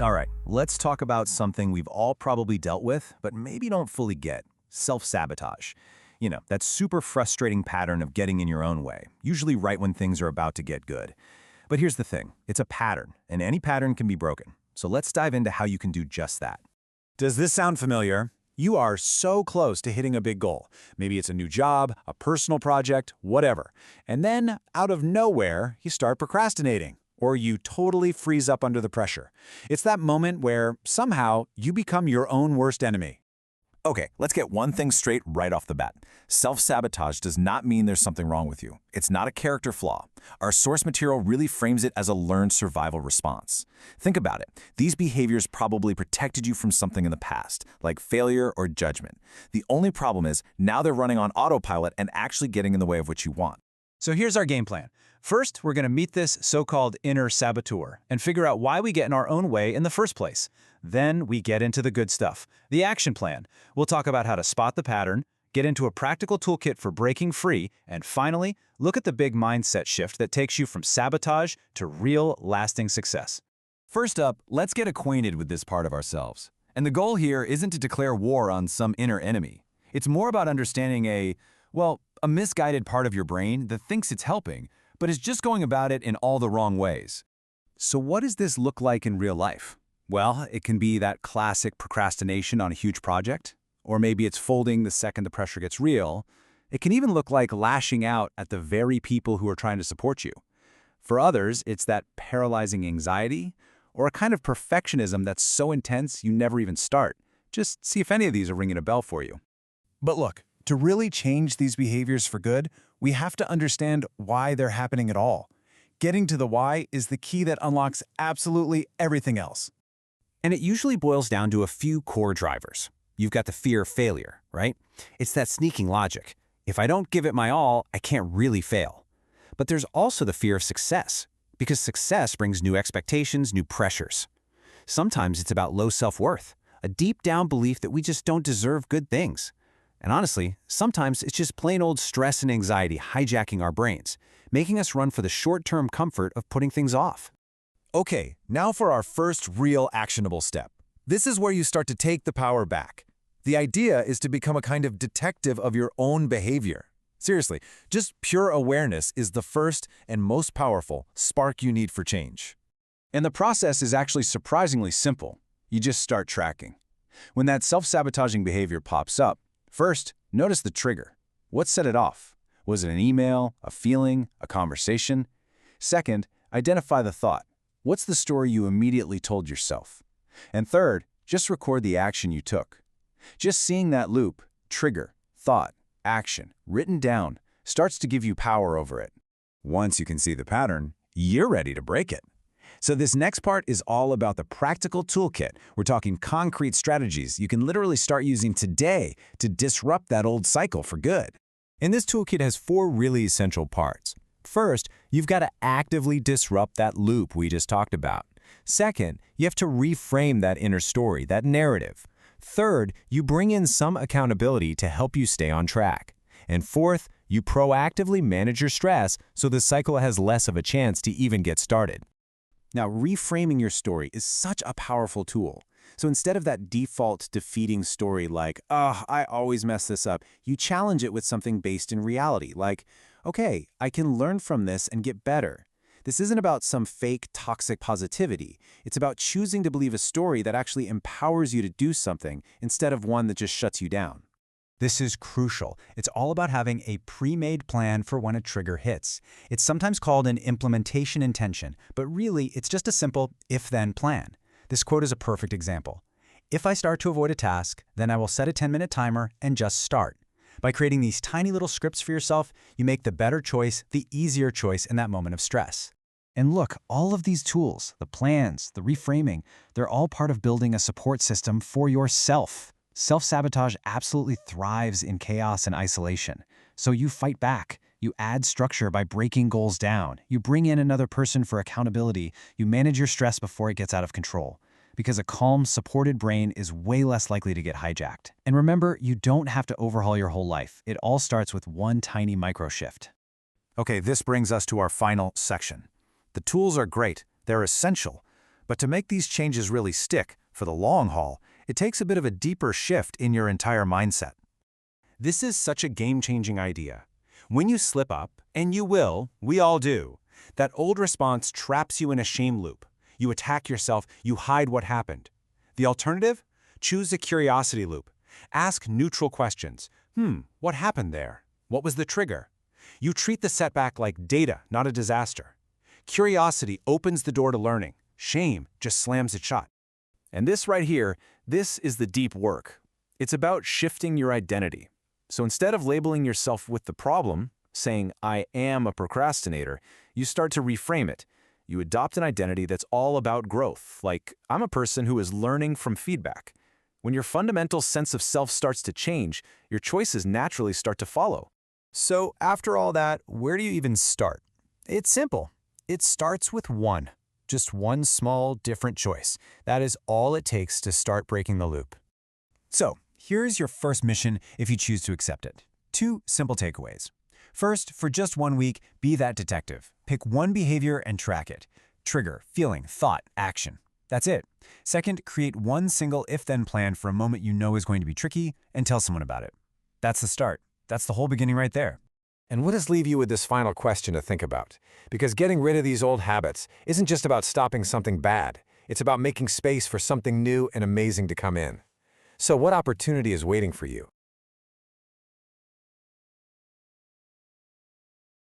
All right, let's talk about something we've all probably dealt with, but maybe don't fully get: self-sabotage. That super frustrating pattern of getting in your own way, usually right when things are about to get good. But here's the thing, it's a pattern, and any pattern can be broken. So let's dive into how you can do just that. Does this sound familiar? You are so close to hitting a big goal. Maybe it's a new job, a personal project, whatever. And then, out of nowhere, you start procrastinating, or you totally freeze up under the pressure. It's that moment where, somehow, you become your own worst enemy. Okay, let's get one thing straight right off the bat. Self-sabotage does not mean there's something wrong with you. It's not a character flaw. Our source material really frames it as a learned survival response. Think about it. These behaviors probably protected you from something in the past, like failure or judgment. The only problem is, now they're running on autopilot and actually getting in the way of what you want. So here's our game plan. First, we're going to meet this so-called inner saboteur and figure out why we get in our own way in the first place. Then we get into the good stuff, the action plan. We'll talk about how to spot the pattern, get into a practical toolkit for breaking free, and finally, look at the big mindset shift that takes you from sabotage to real, lasting success. First up, let's get acquainted with this part of ourselves. And the goal here isn't to declare war on some inner enemy. It's more about understanding a misguided part of your brain that thinks it's helping, but is just going about it in all the wrong ways. So what does this look like in real life? Well, it can be that classic procrastination on a huge project, or maybe it's folding the second the pressure gets real. It can even look like lashing out at the very people who are trying to support you. For others, it's that paralyzing anxiety, or a kind of perfectionism that's so intense you never even start. Just see if any of these are ringing a bell for you. But look, to really change these behaviors for good, we have to understand why they're happening at all. Getting to the why is the key that unlocks absolutely everything else. And it usually boils down to a few core drivers. You've got the fear of failure, right? It's that sneaking logic. If I don't give it my all, I can't really fail. But there's also the fear of success, because success brings new expectations, new pressures. Sometimes it's about low self-worth, a deep-down belief that we just don't deserve good things. And honestly, sometimes it's just plain old stress and anxiety hijacking our brains, making us run for the short-term comfort of putting things off. Okay, now for our first real actionable step. This is where you start to take the power back. The idea is to become a kind of detective of your own behavior. Seriously, just pure awareness is the first and most powerful spark you need for change. And the process is actually surprisingly simple. You just start tracking. When that self-sabotaging behavior pops up, first, notice the trigger. What set it off? Was it an email, a feeling, a conversation? Second, identify the thought. What's the story you immediately told yourself? And third, just record the action you took. Just seeing that loop, trigger, thought, action, written down, starts to give you power over it. Once you can see the pattern, you're ready to break it. So this next part is all about the practical toolkit. We're talking concrete strategies you can literally start using today to disrupt that old cycle for good. And this toolkit has 4 really essential parts. First, you've got to actively disrupt that loop we just talked about. Second, you have to reframe that inner story, that narrative. Third, you bring in some accountability to help you stay on track. And fourth, you proactively manage your stress so the cycle has less of a chance to even get started. Now, reframing your story is such a powerful tool. So instead of that default defeating story like, "Oh, I always mess this up," you challenge it with something based in reality, like, "Okay, I can learn from this and get better." This isn't about some fake toxic positivity. It's about choosing to believe a story that actually empowers you to do something instead of one that just shuts you down. This is crucial. It's all about having a pre-made plan for when a trigger hits. It's sometimes called an implementation intention, but really it's just a simple if-then plan. This quote is a perfect example. If I start to avoid a task, then I will set a 10-minute timer and just start. By creating these tiny little scripts for yourself, you make the better choice, the easier choice in that moment of stress. And look, all of these tools, the plans, the reframing, they're all part of building a support system for yourself. Self-sabotage absolutely thrives in chaos and isolation. So you fight back. You add structure by breaking goals down. You bring in another person for accountability. You manage your stress before it gets out of control. Because a calm, supported brain is way less likely to get hijacked. And remember, you don't have to overhaul your whole life. It all starts with one tiny micro shift. Okay, this brings us to our final section. The tools are great. They're essential. But to make these changes really stick, for the long haul, it takes a bit of a deeper shift in your entire mindset. This is such a game-changing idea. When you slip up, and you will, we all do, that old response traps you in a shame loop. You attack yourself, you hide what happened. The alternative? Choose a curiosity loop. Ask neutral questions. What happened there? What was the trigger? You treat the setback like data, not a disaster. Curiosity opens the door to learning. Shame just slams it shut. And this right here, this is the deep work. It's about shifting your identity. So instead of labeling yourself with the problem, saying, I am a procrastinator, you start to reframe it. You adopt an identity that's all about growth, like, I'm a person who is learning from feedback. When your fundamental sense of self starts to change, your choices naturally start to follow. So after all that, where do you even start? It's simple. It starts with one. Just one small, different choice. That is all it takes to start breaking the loop. So, here's your first mission if you choose to accept it. 2 simple takeaways. First, for just 1 week, be that detective. Pick one behavior and track it. Trigger, feeling, thought, action. That's it. Second, create one single if-then plan for a moment you know is going to be tricky and tell someone about it. That's the start. That's the whole beginning right there. And we'll just leave you with this final question to think about. Because getting rid of these old habits isn't just about stopping something bad. It's about making space for something new and amazing to come in. So what opportunity is waiting for you?